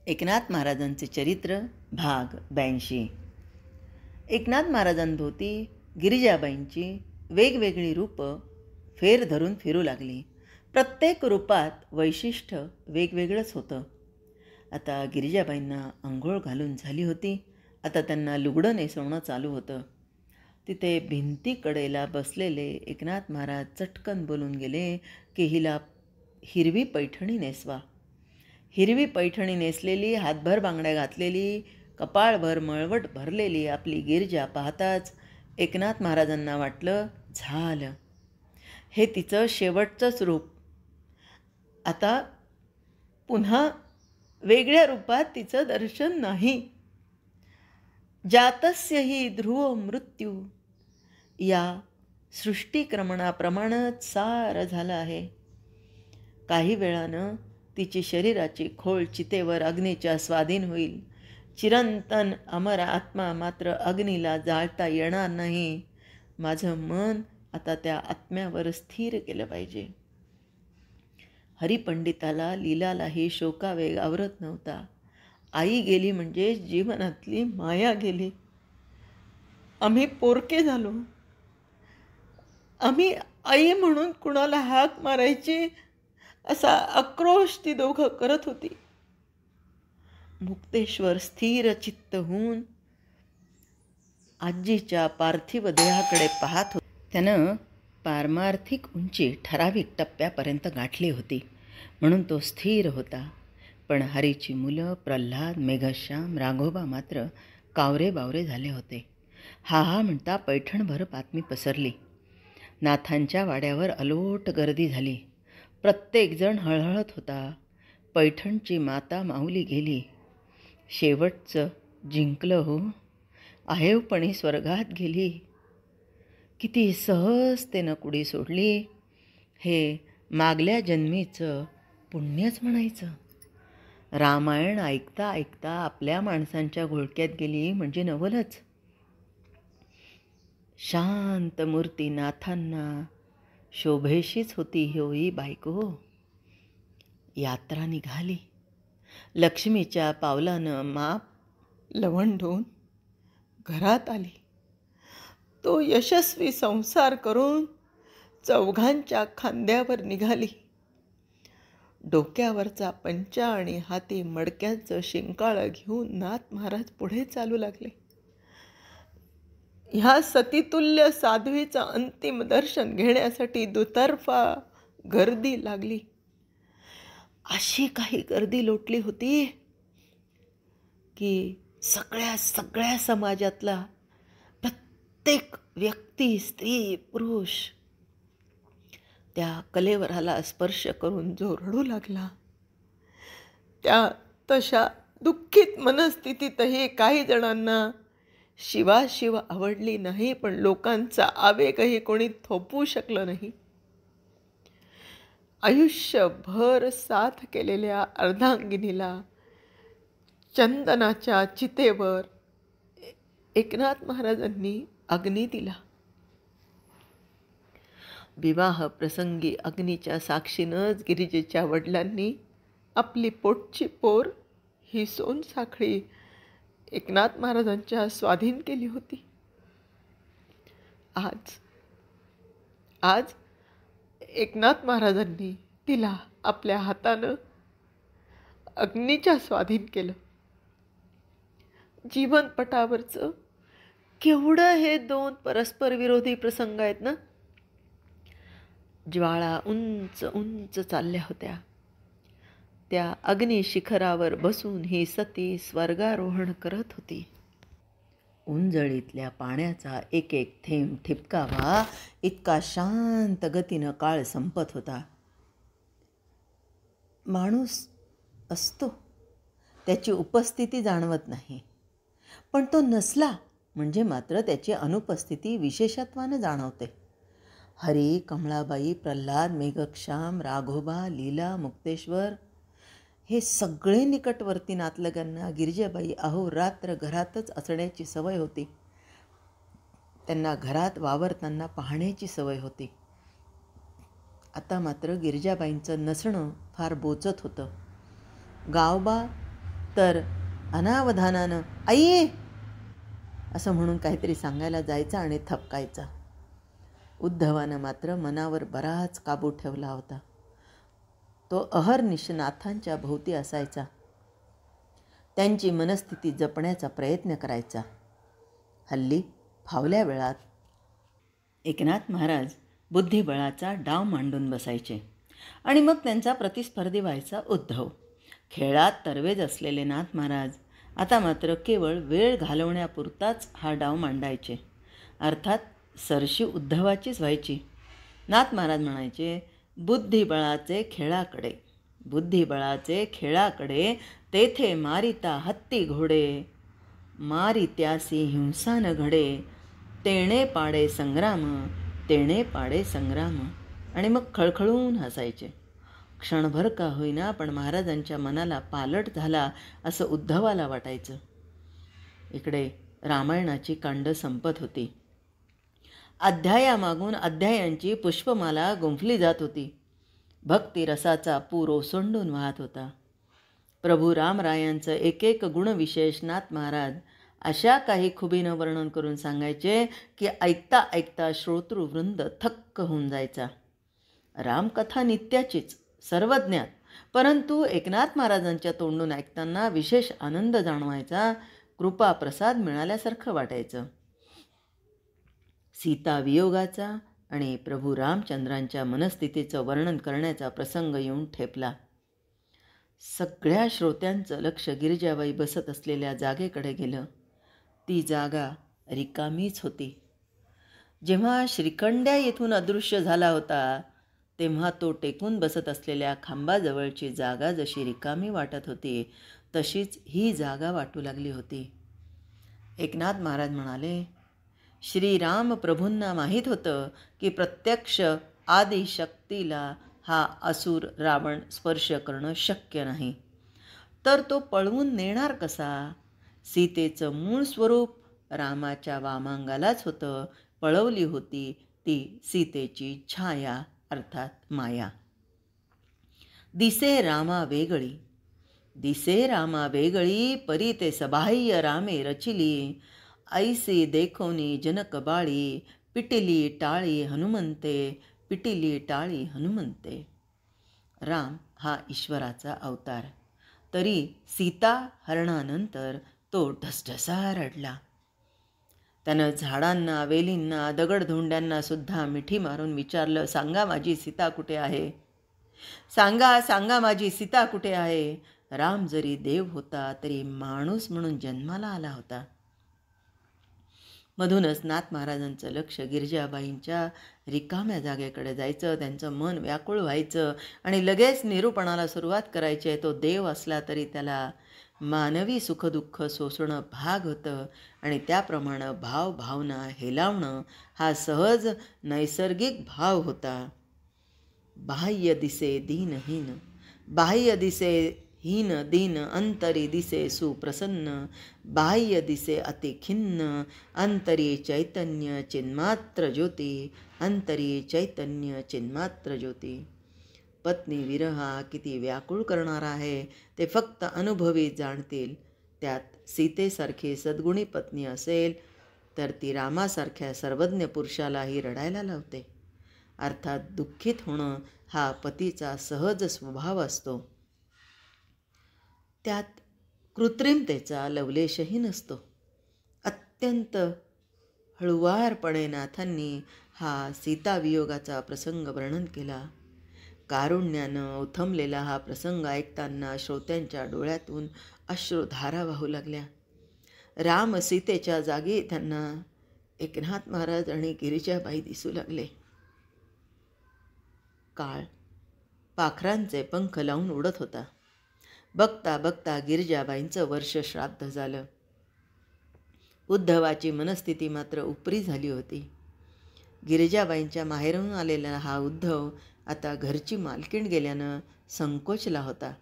एकनाथ महाराजांचे चरित्र भाग 82. एकनाथ महाराजांभोवती गिरिजाबाईंची वेगवेगळी रूपं फेर धरून फिरू लागली. प्रत्येक रूपात वैशिष्ट्य वेगवेगळंच होतं. आता गिरिजाबाईंना आंघोळ घालून झाली होती. आता त्यांना लुगडं नेसवणं चालू होतं. तिथे भिंतीकडेला बसलेले एकनाथ महाराज चटकन बोलून गेले की हिला हिरवी पैठणी नेसवा. हिरवी पैठणी नेसलेली, हातभर बांगड्या घातलेली, कपाळभर मळवट भरलेली आपली गिरिजा पाहताच एकनाथ महाराजांना वाटलं, झालं, हे तिचं शेवटचंच रूप. आता पुन्हा वेगळ्या रूपात तिचं दर्शन नाही. जातस्य हि ध्रुव मृत्यू, या सृष्टिक्रमणाप्रमाणेच सारं झालं आहे. काही वेळानं तिची शरीराची खोल चितेवर अग्नीच्या स्वाधीन होईल. चिरंतन अमर आत्मा मात्र अग्नीला जाळता येणार नाही. माझं मन आता त्या आत्म्यावर स्थिर केलं पाहिजे. हरिपंडिताला लीलालाही शोकावेग आवरत नव्हता. आई गेली म्हणजे जीवनातली माया गेली. आम्ही पोरके झालो. आम्ही आई म्हणून कुणाला हाक मारायची असा आक्रोश ती दोघं करत होती. मुक्तेश्वर स्थिर चित्त होऊन आजीच्या पार्थिव देहाकडे पाहत होते. त्यानं पारमार्थिक उंची ठराविक टप्प्यापर्यंत गाठली होती म्हणून तो स्थिर होता. पण हरीची मुलं प्रल्हाद, मेघश्याम, राघोबा मात्र कावरे बावरे झाले होते. हा हा म्हणता पैठणभर बातमी पसरली. नाथांच्या वाड्यावर अलोट गर्दी झाली. प्रत्येकजण हळहळत होता. पैठणची माता माऊली गेली. शेवटचं जिंकलं हो. आहेवपणी स्वर्गात गेली. किती सहजतेनं कुडी सोडली. हे मागल्या जन्मीचं पुण्यच म्हणायचं. रामायण ऐकता ऐकता आपल्या माणसांच्या घोळक्यात गेली म्हणजे नवलच. शांत मूर्ती नाथांना शोभेशीच होती होई बायको. यात्रा निघाली. लक्ष्मीच्या पावलानं माप लवंडून घरात आली. तो यशस्वी संसार करून चौघांच्या खांद्यावर निघाली. डोक्यावरचा पंचा आणि हाती मडक्यांचं शिंकाळं घेऊन नाथ महाराज पुढे चालू लागले. ह्या सतीतुल्य साध्वीचं अंतिम दर्शन घेण्यासाठी दुतर्फा गर्दी लागली. अशी काही गर्दी लोटली होती की सगळ्या समाजातला प्रत्येक व्यक्ती, स्त्री, पुरुष त्या कलेवराला स्पर्श करून जो रडू लागला. त्या तशा दुःखित मनस्थितीतही काही जणांना शिवाशिव आवडली नाही, पण लोकांचा आवेगही कोणी थोपवू शकलं नाही. आयुष्यभर साथ केलेल्या अर्धांगिनीला चंदनाच्या चितेवर एकनाथ महाराजांनी अग्नी दिला. विवाह प्रसंगी अग्नीच्या साक्षीनंच गिरिजेच्या वडिलांनी आपली पोटची पोर ही सोनसाखळी एकनाथ महाराजांच्या स्वाधीन केली होती. आज एकनाथ महाराजांनी तिला आपल्या हातानं अग्नीच्या स्वाधीन केलं. जीवनपटावरचं केवढं हे दोन परस्पर विरोधी प्रसंग आहेत ना. ज्वाळा उंच उंच चालल्या होत्या. त्या अग्निशिखरावर बसून ही सती स्वर्गारोहण करत होती. उंजळीतल्या पाण्याचा एक एक थेंब ठिपकावा इतका शांत गतीनं काळ संपत होता. माणूस असतो, त्याची उपस्थिती जाणवत नाही, पण तो नसला म्हणजे मात्र त्याची अनुपस्थिती विशेषत्वानं जाणवते. हरी, कमळाबाई, प्रल्हाद, मेघश्याम, राघोबा, लीला, मुक्तेश्वर हे सगळे निकटवर्ती नातलगांना गिरिजाबाई अहोरात्र घरातच असण्याची सवय होती. त्यांना घरात वावरताना पाहण्याची सवय होती. आता मात्र गिरिजाबाईंचं नसणं फार बोचत होतं. गावबा तर अनावधानानं आई असं म्हणून काहीतरी सांगायला जायचा आणि थपकायचा. उद्धवानं मात्र मनावर बराच काबू ठेवला होता. तो अहर्निश नाथांच्या भोवती असायचा. त्यांची मनस्थिती जपण्याचा प्रयत्न करायचा. हल्ली फावल्या वेळात एकनाथ महाराज बुद्धिबळाचा डाव मांडून बसायचे आणि मग त्यांचा प्रतिस्पर्धी व्हायचा उद्धव. खेळात तरवेज असलेले नाथ महाराज आता मात्र केवळ वेळ घालवण्यापुरताच हा डाव मांडायचे. अर्थात सरशी उद्धवाचीच व्हायची. नाथ महाराज म्हणायचे, बुद्धिबळाचे खेळाकडे तेथे मारिता हत्ती घोडे, मारित्यासी हिंसा न घडे, तेणे पाडे संग्राम. आणि मग खळखळून हसायचे. क्षणभर का होईना पण महाराजांच्या मनाला पालट झाला असं उद्धवाला वाटायचं. इकडे रामायणाची कांड संपत होती. अध्यायामागून अध्यायांची पुष्पमाला गुंफली जात होती. भक्तिरसाचा पूर ओसंडून वाहत होता. प्रभू रामरायांचं एक एक गुणविशेष नाथ महाराज अशा काही खुबीनं वर्णन करून सांगायचे की ऐकता ऐकता श्रोतृवृंद थक्क होऊन जायचा. रामकथा नित्याचीच, सर्वज्ञात, परंतु एकनाथ महाराजांच्या तोंडून ऐकताना विशेष आनंद जाणवायचा, कृपा प्रसाद मिळाल्यासारखं वाटायचं. सीता वियोगाचा आणि प्रभू रामचंद्रांच्या मनस्थितीचं वर्णन करण्याचा प्रसंग येऊन ठेपला. सगळ्या श्रोत्यांचं लक्ष गिरिजाबाई बसत असलेल्या जागेकडे गेलं. ती जागा रिकामीच होती. जेव्हा श्रीखंड्या येथून अदृश्य झाला होता तेव्हा तो टेकून बसत असलेल्या खांबाजवळची जागा जशी रिकामी वाटत होती तशीच ही जागा वाटू लागली होती. एकनाथ महाराज म्हणाले, श्रीराम प्रभूंना माहीत होतं की प्रत्यक्ष आदिशक्तीला हा असुर रावण स्पर्श करणं शक्य नाही, तर तो पळवून नेणार कसा? सीतेचं मूळ स्वरूप रामाच्या वामांगालाच होतं. पळवली होती ती सीतेची छाया अर्थात माया. दिसे रामा वेगळी परी ते सबाह्य रामे रचिली, ऐसी देखोनी जनक बाळी, पिटिली टाळी हनुमंते. राम हा ईश्वराचा अवतार, तरी सीता हरणानंतर तो ढसढसा रडला. त्यानं झाडांना, वेलींना, दगडधोंड्यांना सुद्धा मिठी मारून विचारलं, सांगा माझी सीता कुठे आहे? सांगा माझी सीता कुठे आहे? राम जरी देव होता तरी माणूस म्हणून जन्माला आला होता. मधूनच नाथ महाराजांचं लक्ष गिरिजाबाईंच्या रिकाम्या जागेकडे जायचं. त्यांचं मन व्याकुळ व्हायचं आणि लगेच निरूपणाला सुरुवात करायची. तो देव असला तरी त्याला मानवी सुखदुःख सोसणं भाग होतं आणि त्याप्रमाणे भावना हेलावणं हा सहज नैसर्गिक भाव होता. बाह्य दिसे हीन दीन, अंतरी दिसे सुप्रसन्न, बाह्य दिसे अतिखिन्न, अंतरी चैतन्य चिन्मात्र ज्योती. पत्नी विरहा किती व्याकुळ करणार आहे ते फक्त अनुभवी जाणतील. त्यात सीतेसारखी सद्गुणी पत्नी असेल तर ती रामासारख्या सर्वज्ञ पुरुषालाही रडायला लावते. अर्थात दुःखित होणं हा पतीचा सहज स्वभाव असतो. त्यात कृत्रिमतेचा लवलेशही नसतो. अत्यंत हळुवारपणे नाथांनी हा सीतावियोगाचा प्रसंग वर्णन केला. कारुण्यानं उथमलेला हा प्रसंग ऐकताना श्रोत्यांच्या डोळ्यातून अश्रुधारा वाहू लागल्या. राम सीतेच्या जागी त्यांना एकनाथ महाराज आणि गिरिजाबाई दिसू लागले. काळ पाखरांचे पंख लावून उडत होता. बघता बघता गिरिजाबाईंचं वर्ष श्राद्ध झालं. उद्धवाची मनस्थिती मात्र उपरी झाली होती. गिरिजाबाईंच्या माहेरून आलेला हा उद्धव आता घरची मालकीण गेल्यानं संकोचला होता.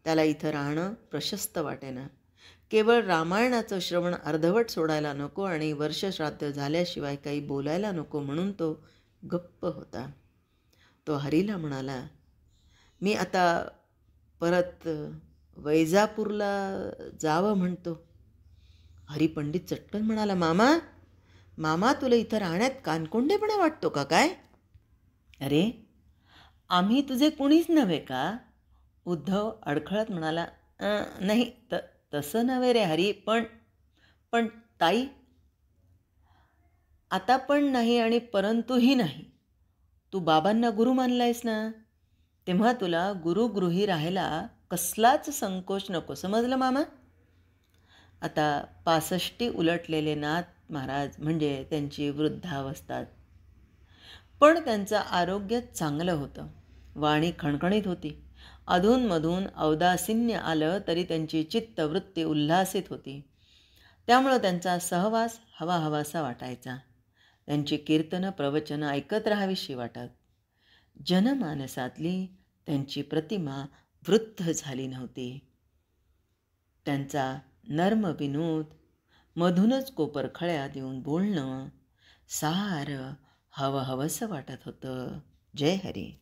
त्याला इथं राहणं प्रशस्त वाटेना. केवळ रामायणाचं श्रवण अर्धवट सोडायला नको आणि वर्षश्राद्ध झाल्याशिवाय काही बोलायला नको म्हणून तो गप्प होता. तो हरीला म्हणाला, मी आता परत वैजापूरला जावं म्हणतो. हरिपंडित चटकन म्हणाला, मामा मामा तुला इथं राहण्यात कानकोंडेपणा वाटतो का काय? अरे आम्ही तुझे कुणीच नव्हे का? उद्धव अडखळत म्हणाला, नाही तसं नव्हे रे हरी, पण पण ताई. आता पण नाही आणि परंतुही नाही. तू बाबांना गुरु मानलायस ना, तेव्हा तुला गुरुगृही राहायला कसलाच संकोच नको, समजलं मामा? आता 65 उलटलेले नाथ महाराज म्हणजे त्यांची वृद्धावस्था. पण त्यांचं आरोग्य चांगलं होतं. वाणी खणखणीत होती. अधूनमधून औदासिन्य आलं तरी त्यांची चित्तवृत्ती उल्हासित होती. त्यामुळं त्यांचा सहवास हवा हवासा वाटायचा. त्यांची कीर्तनं प्रवचनं ऐकत राहावीशी वाटत. जनमानसातली त्यांची प्रतिमा वृद्ध झाली नव्हती. त्यांचा नर्म विनोद, मधूनच कोपरखळ्या देऊन बोलणं सारं हवं हवंसं वाटत होतं. जय हरी.